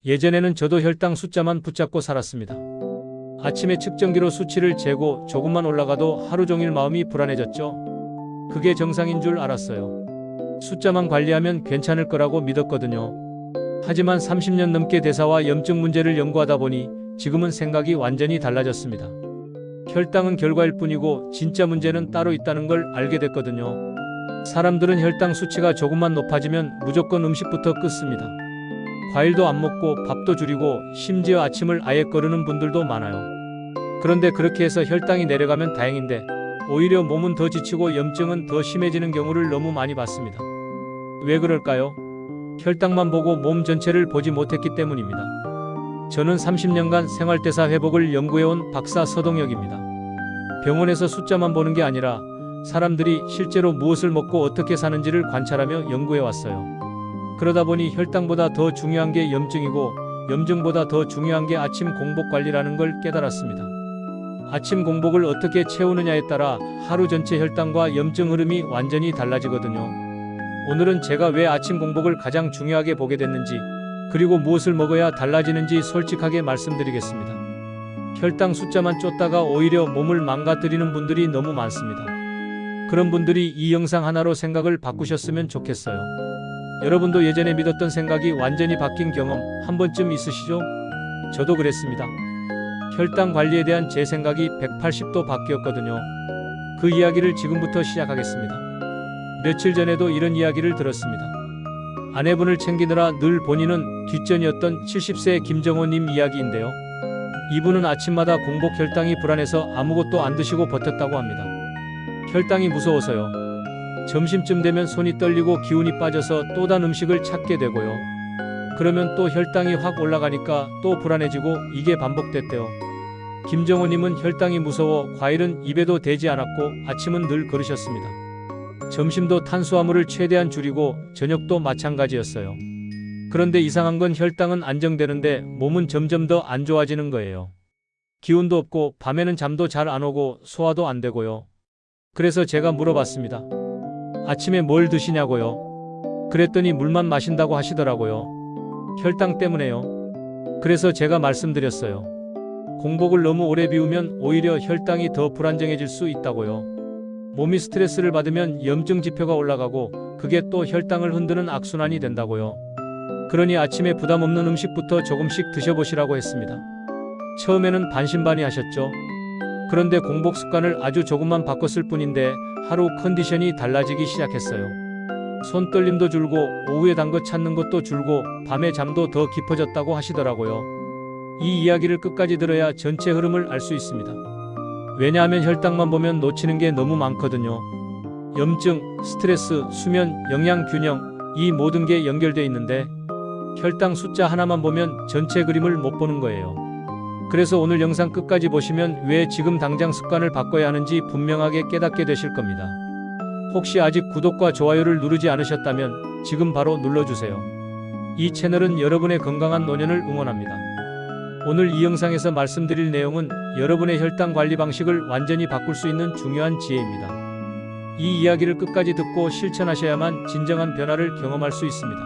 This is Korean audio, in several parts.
예전에는 저도 혈당 숫자만 붙잡고 살았습니다. 아침에 측정기로 수치를 재고 조금만 올라가도 하루 종일 마음이 불안해졌죠. 그게 정상인 줄 알았어요. 숫자만 관리하면 괜찮을 거라고 믿었거든요. 하지만 30년 넘게 대사와 염증 문제를 연구하다 보니 지금은 생각이 완전히 달라졌습니다. 혈당은 결과일 뿐이고 진짜 문제는 따로 있다는 걸 알게 됐거든요. 사람들은 혈당 수치가 조금만 높아지면 무조건 음식부터 끊습니다. 과일도 안 먹고 밥도 줄이고 심지어 아침을 아예 거르는 분들도 많아요. 그런데 그렇게 해서 혈당이 내려가면 다행인데 오히려 몸은 더 지치고 염증은 더 심해지는 경우를 너무 많이 봤습니다. 왜 그럴까요? 혈당만 보고 몸 전체를 보지 못했기 때문입니다. 저는 30년간 생활대사 회복을 연구해온 박사 서동혁입니다. 병원에서 숫자만 보는 게 아니라 사람들이 실제로 무엇을 먹고 어떻게 사는지를 관찰하며 연구해왔어요. 그러다 보니 혈당보다 더 중요한 게 염증이고 염증보다 더 중요한 게 아침 공복 관리라는 걸 깨달았습니다. 아침 공복을 어떻게 채우느냐에 따라 하루 전체 혈당과 염증 흐름이 완전히 달라지거든요. 오늘은 제가 왜 아침 공복을 가장 중요하게 보게 됐는지, 그리고 무엇을 먹어야 달라지는지 솔직하게 말씀드리겠습니다. 혈당 숫자만 쫓다가 오히려 몸을 망가뜨리는 분들이 너무 많습니다. 그런 분들이 이 영상 하나로 생각을 바꾸셨으면 좋겠어요. 여러분도 예전에 믿었던 생각이 완전히 바뀐 경험 한 번쯤 있으시죠? 저도 그랬습니다. 혈당 관리에 대한 제 생각이 180도 바뀌었거든요. 그 이야기를 지금부터 시작하겠습니다. 며칠 전에도 이런 이야기를 들었습니다. 아내분을 챙기느라 늘 본인은 뒷전이었던 70세 김정호님 이야기인데요. 이분은 아침마다 공복 혈당이 불안해서 아무것도 안 드시고 버텼다고 합니다. 혈당이 무서워서요. 점심쯤 되면 손이 떨리고 기운이 빠져서 또 단 음식을 찾게 되고요. 그러면 또 혈당이 확 올라가니까 또 불안해지고 이게 반복됐대요. 김정호님은 혈당이 무서워 과일은 입에도 대지 않았고 아침은 늘 걸으셨습니다. 점심도 탄수화물을 최대한 줄이고 저녁도 마찬가지였어요. 그런데 이상한 건 혈당은 안정되는데 몸은 점점 더 안 좋아지는 거예요. 기운도 없고 밤에는 잠도 잘 안 오고 소화도 안 되고요. 그래서 제가 물어봤습니다. 아침에 뭘 드시냐고요? 그랬더니 물만 마신다고 하시더라고요. 혈당 때문에요. 그래서 제가 말씀드렸어요. 공복을 너무 오래 비우면 오히려 혈당이 더 불안정해질 수 있다고요. 몸이 스트레스를 받으면 염증 지표가 올라가고 그게 또 혈당을 흔드는 악순환이 된다고요. 그러니 아침에 부담 없는 음식부터 조금씩 드셔보시라고 했습니다. 처음에는 반신반의하셨죠. 그런데 공복 습관을 아주 조금만 바꿨을 뿐인데 하루 컨디션이 달라지기 시작했어요. 손떨림도 줄고 오후에 단 거 찾는 것도 줄고 밤에 잠도 더 깊어졌다고 하시더라고요. 이 이야기를 끝까지 들어야 전체 흐름을 알 수 있습니다. 왜냐하면 혈당만 보면 놓치는 게 너무 많거든요. 염증, 스트레스, 수면, 영양 균형, 이 모든 게 연결돼 있는데 혈당 숫자 하나만 보면 전체 그림을 못 보는 거예요. 그래서 오늘 영상 끝까지 보시면 왜 지금 당장 습관을 바꿔야 하는지 분명하게 깨닫게 되실 겁니다. 혹시 아직 구독과 좋아요를 누르지 않으셨다면 지금 바로 눌러주세요. 이 채널은 여러분의 건강한 노년을 응원합니다. 오늘 이 영상에서 말씀드릴 내용은 여러분의 혈당 관리 방식을 완전히 바꿀 수 있는 중요한 지혜입니다. 이 이야기를 끝까지 듣고 실천하셔야만 진정한 변화를 경험할 수 있습니다.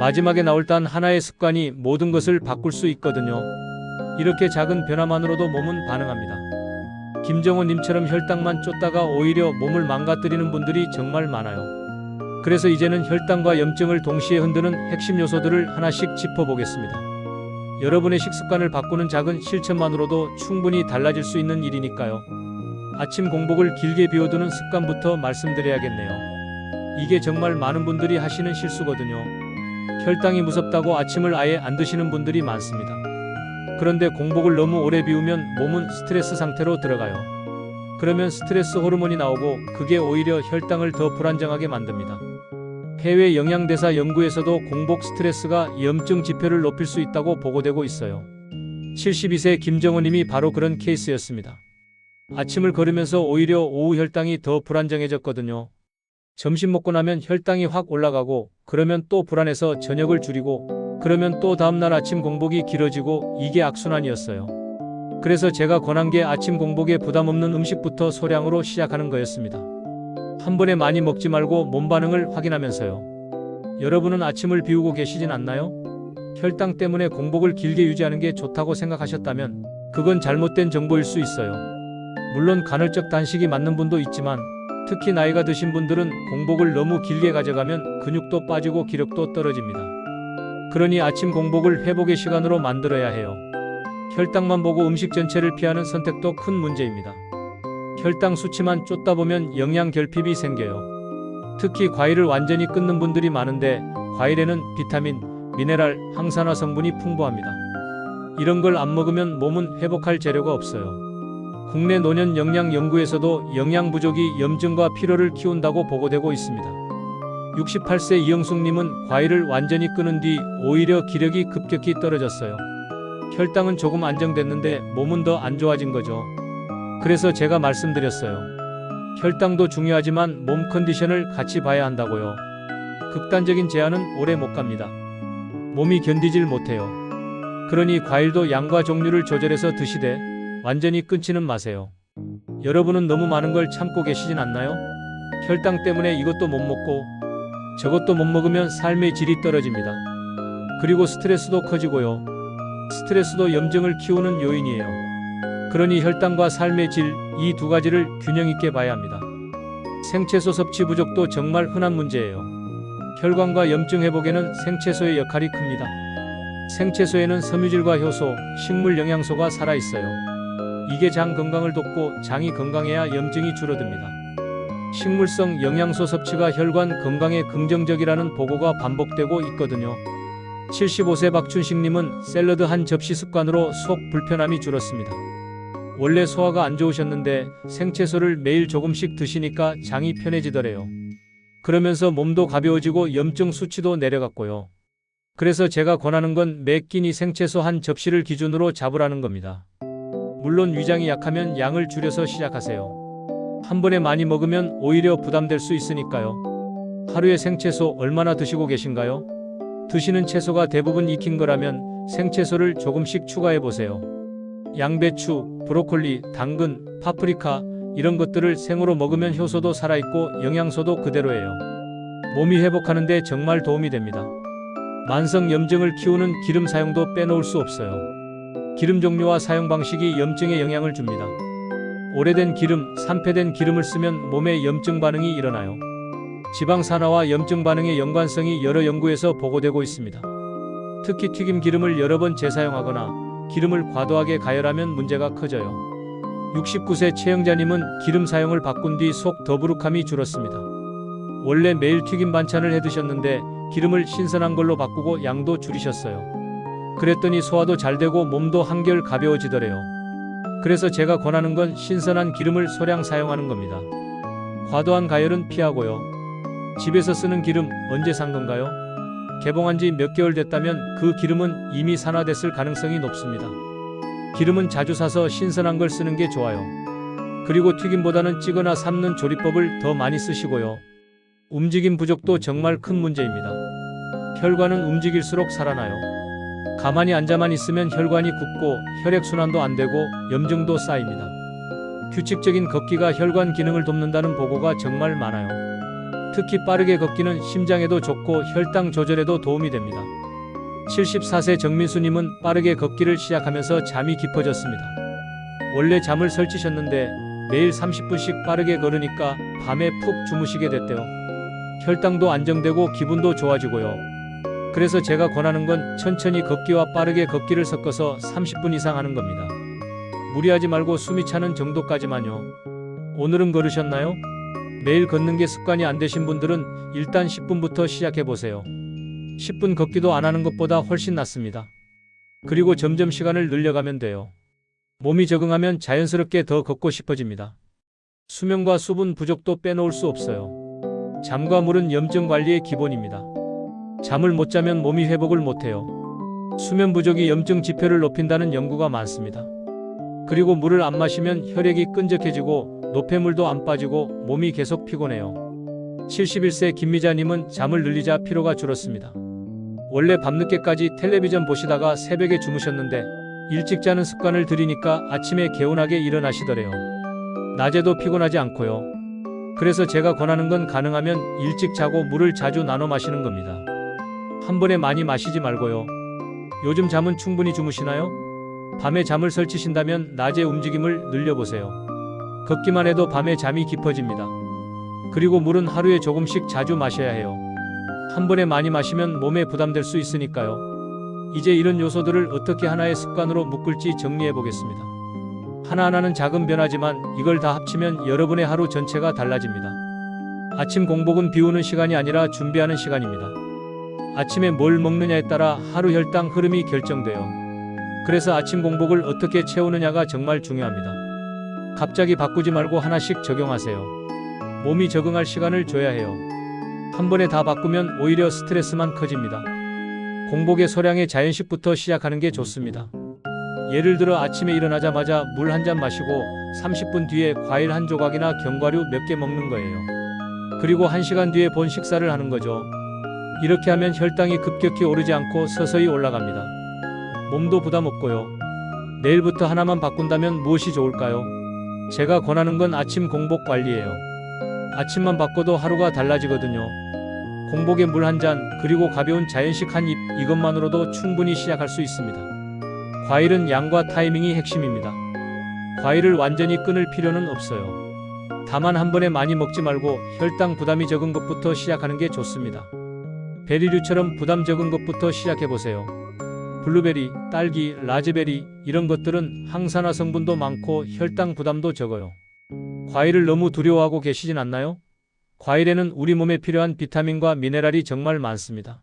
마지막에 나올 단 하나의 습관이 모든 것을 바꿀 수 있거든요. 이렇게 작은 변화만으로도 몸은 반응합니다. 김정호님처럼 혈당만 쫓다가 오히려 몸을 망가뜨리는 분들이 정말 많아요. 그래서 이제는 혈당과 염증을 동시에 흔드는 핵심 요소들을 하나씩 짚어보겠습니다. 여러분의 식습관을 바꾸는 작은 실천만으로도 충분히 달라질 수 있는 일이니까요. 아침 공복을 길게 비워두는 습관부터 말씀드려야겠네요. 이게 정말 많은 분들이 하시는 실수거든요. 혈당이 무섭다고 아침을 아예 안 드시는 분들이 많습니다. 그런데 공복을 너무 오래 비우면 몸은 스트레스 상태로 들어가요. 그러면 스트레스 호르몬이 나오고 그게 오히려 혈당을 더 불안정하게 만듭니다. 해외 영양대사 연구에서도 공복 스트레스가 염증 지표를 높일 수 있다고 보고되고 있어요. 72세 김정호님이 바로 그런 케이스였습니다. 아침을 걸으면서 오히려 오후 혈당이 더 불안정해졌거든요. 점심 먹고 나면 혈당이 확 올라가고 그러면 또 불안해서 저녁을 줄이고 그러면 또 다음날 아침 공복이 길어지고 이게 악순환이었어요. 그래서 제가 권한 게 아침 공복에 부담 없는 음식부터 소량으로 시작하는 거였습니다. 한 번에 많이 먹지 말고 몸 반응을 확인하면서요. 여러분은 아침을 비우고 계시진 않나요? 혈당 때문에 공복을 길게 유지하는 게 좋다고 생각하셨다면 그건 잘못된 정보일 수 있어요. 물론 간헐적 단식이 맞는 분도 있지만 특히 나이가 드신 분들은 공복을 너무 길게 가져가면 근육도 빠지고 기력도 떨어집니다. 그러니 아침 공복을 회복의 시간으로 만들어야 해요. 혈당만 보고 음식 전체를 피하는 선택도 큰 문제입니다. 혈당 수치만 쫓다 보면 영양 결핍이 생겨요. 특히 과일을 완전히 끊는 분들이 많은데 과일에는 비타민, 미네랄, 항산화 성분이 풍부합니다. 이런 걸 안 먹으면 몸은 회복할 재료가 없어요. 국내 노년 영양 연구에서도 영양 부족이 염증과 피로를 키운다고 보고되고 있습니다. 68세 이영숙님은 과일을 완전히 끊은 뒤 오히려 기력이 급격히 떨어졌어요. 혈당은 조금 안정됐는데 몸은 더 안 좋아진 거죠. 그래서 제가 말씀드렸어요. 혈당도 중요하지만 몸 컨디션을 같이 봐야 한다고요. 극단적인 제한은 오래 못 갑니다. 몸이 견디질 못해요. 그러니 과일도 양과 종류를 조절해서 드시되 완전히 끊지는 마세요. 여러분은 너무 많은 걸 참고 계시진 않나요? 혈당 때문에 이것도 못 먹고 저것도 못 먹으면 삶의 질이 떨어집니다. 그리고 스트레스도 커지고요. 스트레스도 염증을 키우는 요인이에요. 그러니 혈당과 삶의 질, 이 두 가지를 균형 있게 봐야 합니다. 생채소 섭취 부족도 정말 흔한 문제예요. 혈관과 염증 회복에는 생채소의 역할이 큽니다. 생채소에는 섬유질과 효소, 식물 영양소가 살아있어요. 이게 장 건강을 돕고 장이 건강해야 염증이 줄어듭니다. 식물성 영양소 섭취가 혈관 건강에 긍정적이라는 보고가 반복되고 있거든요. 75세 박춘식님은 샐러드 한 접시 습관으로 속 불편함이 줄었습니다. 원래 소화가 안 좋으셨는데 생채소를 매일 조금씩 드시니까 장이 편해지더래요. 그러면서 몸도 가벼워지고 염증 수치도 내려갔고요. 그래서 제가 권하는 건 매 끼니 생채소 한 접시를 기준으로 잡으라는 겁니다. 물론 위장이 약하면 양을 줄여서 시작하세요. 한 번에 많이 먹으면 오히려 부담될 수 있으니까요. 하루에 생채소 얼마나 드시고 계신가요? 드시는 채소가 대부분 익힌 거라면 생채소를 조금씩 추가해 보세요. 양배추, 브로콜리, 당근, 파프리카 이런 것들을 생으로 먹으면 효소도 살아있고 영양소도 그대로예요. 몸이 회복하는데 정말 도움이 됩니다. 만성 염증을 키우는 기름 사용도 빼놓을 수 없어요. 기름 종류와 사용 방식이 염증에 영향을 줍니다. 오래된 기름, 산패된 기름을 쓰면 몸에 염증 반응이 일어나요. 지방 산화와 염증 반응의 연관성이 여러 연구에서 보고되고 있습니다. 특히 튀김 기름을 여러 번 재사용하거나 기름을 과도하게 가열하면 문제가 커져요. 69세 최영자님은 기름 사용을 바꾼 뒤 속 더부룩함이 줄었습니다. 원래 매일 튀김 반찬을 해 드셨는데 기름을 신선한 걸로 바꾸고 양도 줄이셨어요. 그랬더니 소화도 잘 되고 몸도 한결 가벼워지더래요. 그래서 제가 권하는 건 신선한 기름을 소량 사용하는 겁니다. 과도한 가열은 피하고요. 집에서 쓰는 기름 언제 산 건가요? 개봉한 지 몇 개월 됐다면 그 기름은 이미 산화됐을 가능성이 높습니다. 기름은 자주 사서 신선한 걸 쓰는 게 좋아요. 그리고 튀김보다는 찌거나 삶는 조리법을 더 많이 쓰시고요. 움직임 부족도 정말 큰 문제입니다. 혈관은 움직일수록 살아나요. 가만히 앉아만 있으면 혈관이 굳고 혈액순환도 안 되고 염증도 쌓입니다. 규칙적인 걷기가 혈관 기능을 돕는다는 보고가 정말 많아요. 특히 빠르게 걷기는 심장에도 좋고 혈당 조절에도 도움이 됩니다. 74세 정민수님은 빠르게 걷기를 시작하면서 잠이 깊어졌습니다. 원래 잠을 설치셨는데 매일 30분씩 빠르게 걸으니까 밤에 푹 주무시게 됐대요. 혈당도 안정되고 기분도 좋아지고요. 그래서 제가 권하는 건 천천히 걷기와 빠르게 걷기를 섞어서 30분 이상 하는 겁니다. 무리하지 말고 숨이 차는 정도까지만요. 오늘은 걸으셨나요? 매일 걷는 게 습관이 안 되신 분들은 일단 10분부터 시작해보세요. 10분 걷기도 안 하는 것보다 훨씬 낫습니다. 그리고 점점 시간을 늘려가면 돼요. 몸이 적응하면 자연스럽게 더 걷고 싶어집니다. 수면과 수분 부족도 빼놓을 수 없어요. 잠과 물은 염증 관리의 기본입니다. 잠을 못 자면 몸이 회복을 못해요. 수면 부족이 염증 지표를 높인다는 연구가 많습니다. 그리고 물을 안 마시면 혈액이 끈적해지고 노폐물도 안 빠지고 몸이 계속 피곤해요. 71세 김미자님은 잠을 늘리자 피로가 줄었습니다. 원래 밤늦게까지 텔레비전 보시다가 새벽에 주무셨는데 일찍 자는 습관을 들이니까 아침에 개운하게 일어나시더래요. 낮에도 피곤하지 않고요. 그래서 제가 권하는 건 가능하면 일찍 자고 물을 자주 나눠 마시는 겁니다. 한 번에 많이 마시지 말고요. 요즘 잠은 충분히 주무시나요? 밤에 잠을 설치신다면 낮에 움직임을 늘려보세요. 걷기만 해도 밤에 잠이 깊어집니다. 그리고 물은 하루에 조금씩 자주 마셔야 해요. 한 번에 많이 마시면 몸에 부담될 수 있으니까요. 이제 이런 요소들을 어떻게 하나의 습관으로 묶을지 정리해 보겠습니다. 하나하나는 작은 변화지만 이걸 다 합치면 여러분의 하루 전체가 달라집니다. 아침 공복은 비우는 시간이 아니라 준비하는 시간입니다. 아침에 뭘 먹느냐에 따라 하루 혈당 흐름이 결정돼요. 그래서 아침 공복을 어떻게 채우느냐가 정말 중요합니다. 갑자기 바꾸지 말고 하나씩 적용하세요. 몸이 적응할 시간을 줘야 해요. 한 번에 다 바꾸면 오히려 스트레스만 커집니다. 공복의 소량의 자연식부터 시작하는 게 좋습니다. 예를 들어 아침에 일어나자마자 물 한 잔 마시고 30분 뒤에 과일 한 조각이나 견과류 몇 개 먹는 거예요. 그리고 1시간 뒤에 본 식사를 하는 거죠. 이렇게 하면 혈당이 급격히 오르지 않고 서서히 올라갑니다. 몸도 부담 없고요. 내일부터 하나만 바꾼다면 무엇이 좋을까요? 제가 권하는 건 아침 공복 관리예요. 아침만 바꿔도 하루가 달라지거든요. 공복에 물 한 잔, 그리고 가벼운 자연식 한 입, 이것만으로도 충분히 시작할 수 있습니다. 과일은 양과 타이밍이 핵심입니다. 과일을 완전히 끊을 필요는 없어요. 다만 한 번에 많이 먹지 말고 혈당 부담이 적은 것부터 시작하는 게 좋습니다. 베리류처럼 부담 적은 것부터 시작해보세요. 블루베리, 딸기, 라즈베리 이런 것들은 항산화 성분도 많고 혈당 부담도 적어요. 과일을 너무 두려워하고 계시진 않나요? 과일에는 우리 몸에 필요한 비타민과 미네랄이 정말 많습니다.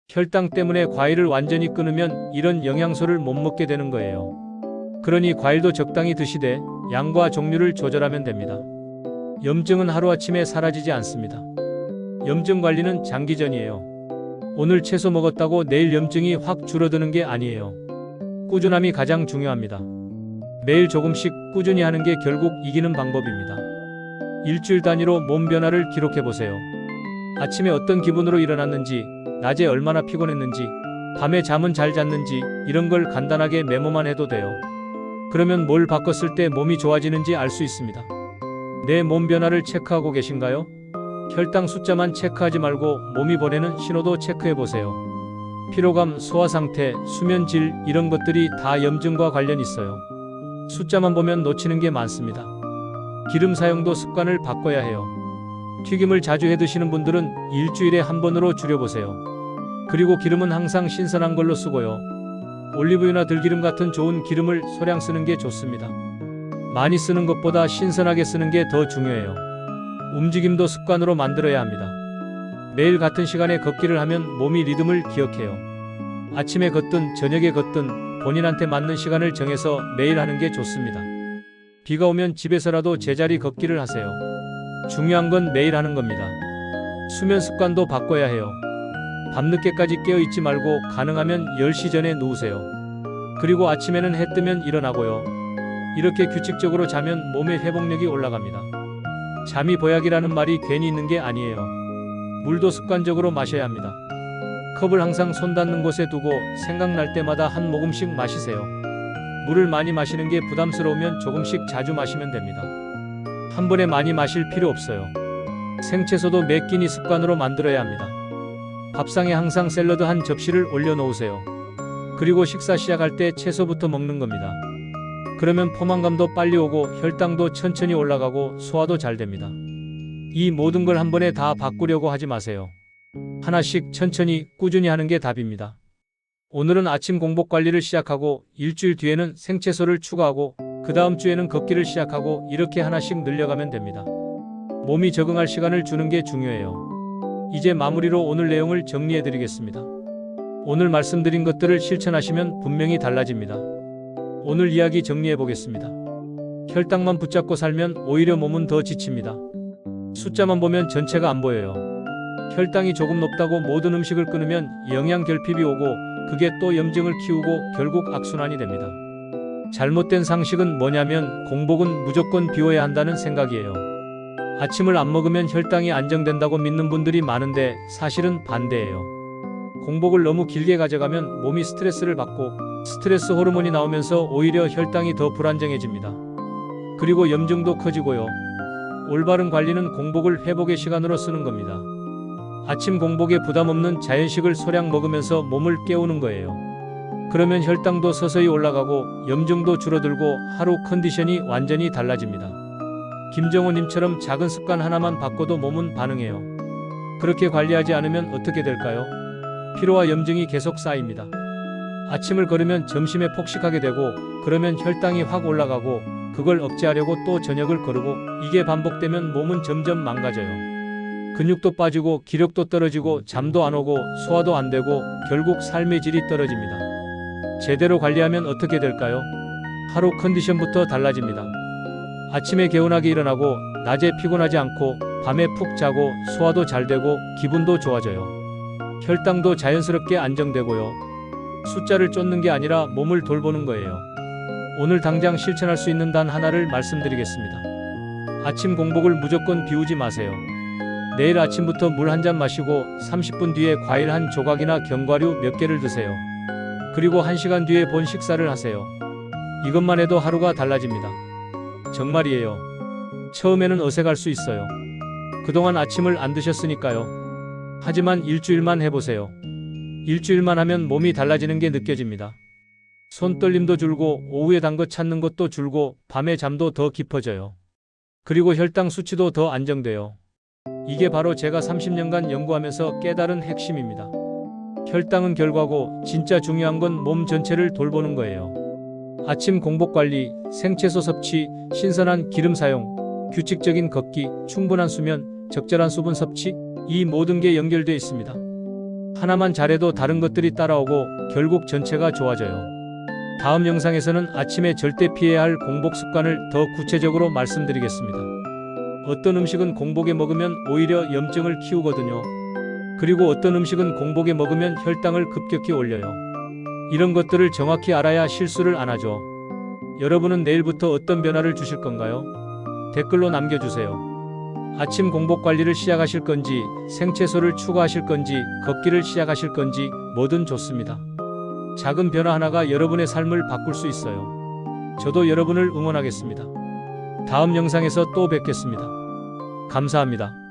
혈당 때문에 과일을 완전히 끊으면 이런 영양소를 못 먹게 되는 거예요. 그러니 과일도 적당히 드시되 양과 종류를 조절하면 됩니다. 염증은 하루아침에 사라지지 않습니다. 염증 관리는 장기전이에요. 오늘 채소 먹었다고 내일 염증이 확 줄어드는 게 아니에요. 꾸준함이 가장 중요합니다. 매일 조금씩 꾸준히 하는 게 결국 이기는 방법입니다. 일주일 단위로 몸 변화를 기록해보세요. 아침에 어떤 기분으로 일어났는지, 낮에 얼마나 피곤했는지, 밤에 잠은 잘 잤는지 이런 걸 간단하게 메모만 해도 돼요. 그러면 뭘 바꿨을 때 몸이 좋아지는지 알 수 있습니다. 내 몸 변화를 체크하고 계신가요? 혈당 숫자만 체크하지 말고 몸이 보내는 신호도 체크해보세요. 피로감, 소화상태, 수면질 이런 것들이 다 염증과 관련 있어요. 숫자만 보면 놓치는 게 많습니다. 기름 사용도 습관을 바꿔야 해요. 튀김을 자주 해드시는 분들은 일주일에 한 번으로 줄여보세요. 그리고 기름은 항상 신선한 걸로 쓰고요. 올리브유나 들기름 같은 좋은 기름을 소량 쓰는 게 좋습니다. 많이 쓰는 것보다 신선하게 쓰는 게 더 중요해요. 움직임도 습관으로 만들어야 합니다. 매일 같은 시간에 걷기를 하면 몸이 리듬을 기억해요. 아침에 걷든 저녁에 걷든 본인한테 맞는 시간을 정해서 매일 하는 게 좋습니다. 비가 오면 집에서라도 제자리 걷기를 하세요. 중요한 건 매일 하는 겁니다. 수면 습관도 바꿔야 해요. 밤늦게까지 깨어 있지 말고 가능하면 10시 전에 누우세요. 그리고 아침에는 해 뜨면 일어나고요. 이렇게 규칙적으로 자면 몸의 회복력이 올라갑니다. 잠이 보약이라는 말이 괜히 있는 게 아니에요. 물도 습관적으로 마셔야 합니다. 컵을 항상 손 닿는 곳에 두고 생각날 때마다 한 모금씩 마시세요. 물을 많이 마시는 게 부담스러우면 조금씩 자주 마시면 됩니다. 한 번에 많이 마실 필요 없어요. 생채소도 매 끼니 습관으로 만들어야 합니다. 밥상에 항상 샐러드 한 접시를 올려놓으세요. 그리고 식사 시작할 때 채소부터 먹는 겁니다. 그러면 포만감도 빨리 오고 혈당도 천천히 올라가고 소화도 잘 됩니다. 이 모든 걸 한 번에 다 바꾸려고 하지 마세요. 하나씩 천천히 꾸준히 하는 게 답입니다. 오늘은 아침 공복 관리를 시작하고 일주일 뒤에는 생채소를 추가하고 그 다음 주에는 걷기를 시작하고 이렇게 하나씩 늘려가면 됩니다. 몸이 적응할 시간을 주는 게 중요해요. 이제 마무리로 오늘 내용을 정리해 드리겠습니다. 오늘 말씀드린 것들을 실천하시면 분명히 달라집니다. 오늘 이야기 정리해 보겠습니다. 혈당만 붙잡고 살면 오히려 몸은 더 지칩니다. 숫자만 보면 전체가 안 보여요. 혈당이 조금 높다고 모든 음식을 끊으면 영양 결핍이 오고 그게 또 염증을 키우고 결국 악순환이 됩니다. 잘못된 상식은 뭐냐면 공복은 무조건 비워야 한다는 생각이에요. 아침을 안 먹으면 혈당이 안정된다고 믿는 분들이 많은데 사실은 반대예요. 공복을 너무 길게 가져가면 몸이 스트레스를 받고 스트레스 호르몬이 나오면서 오히려 혈당이 더 불안정해집니다. 그리고 염증도 커지고요. 올바른 관리는 공복을 회복의 시간으로 쓰는 겁니다. 아침 공복에 부담 없는 자연식을 소량 먹으면서 몸을 깨우는 거예요. 그러면 혈당도 서서히 올라가고 염증도 줄어들고 하루 컨디션이 완전히 달라집니다. 김정호님처럼 작은 습관 하나만 바꿔도 몸은 반응해요. 그렇게 관리하지 않으면 어떻게 될까요? 피로와 염증이 계속 쌓입니다. 아침을 걸으면 점심에 폭식하게 되고 그러면 혈당이 확 올라가고 그걸 억제하려고 또 저녁을 거르고 이게 반복되면 몸은 점점 망가져요. 근육도 빠지고 기력도 떨어지고 잠도 안 오고 소화도 안 되고 결국 삶의 질이 떨어집니다. 제대로 관리하면 어떻게 될까요? 하루 컨디션부터 달라집니다. 아침에 개운하게 일어나고 낮에 피곤하지 않고 밤에 푹 자고 소화도 잘 되고 기분도 좋아져요. 혈당도 자연스럽게 안정되고요. 숫자를 쫓는 게 아니라 몸을 돌보는 거예요. 오늘 당장 실천할 수 있는 단 하나를 말씀드리겠습니다. 아침 공복을 무조건 비우지 마세요. 내일 아침부터 물 한 잔 마시고 30분 뒤에 과일 한 조각이나 견과류 몇 개를 드세요. 그리고 1시간 뒤에 본 식사를 하세요. 이것만 해도 하루가 달라집니다. 정말이에요. 처음에는 어색할 수 있어요. 그동안 아침을 안 드셨으니까요. 하지만 일주일만 해보세요. 일주일만 하면 몸이 달라지는 게 느껴집니다. 손떨림도 줄고 오후에 단 거 찾는 것도 줄고 밤에 잠도 더 깊어져요. 그리고 혈당 수치도 더 안정돼요. 이게 바로 제가 30년간 연구하면서 깨달은 핵심입니다. 혈당은 결과고 진짜 중요한 건 몸 전체를 돌보는 거예요. 아침 공복 관리, 생채소 섭취, 신선한 기름 사용, 규칙적인 걷기, 충분한 수면, 적절한 수분 섭취, 이 모든 게 연결되어 있습니다. 하나만 잘해도 다른 것들이 따라오고 결국 전체가 좋아져요. 다음 영상에서는 아침에 절대 피해야 할 공복 습관을 더 구체적으로 말씀드리겠습니다. 어떤 음식은 공복에 먹으면 오히려 염증을 키우거든요. 그리고 어떤 음식은 공복에 먹으면 혈당을 급격히 올려요. 이런 것들을 정확히 알아야 실수를 안 하죠. 여러분은 내일부터 어떤 변화를 주실 건가요? 댓글로 남겨주세요. 아침 공복 관리를 시작하실 건지, 생채소를 추가하실 건지, 걷기를 시작하실 건지 뭐든 좋습니다. 작은 변화 하나가 여러분의 삶을 바꿀 수 있어요. 저도 여러분을 응원하겠습니다. 다음 영상에서 또 뵙겠습니다. 감사합니다.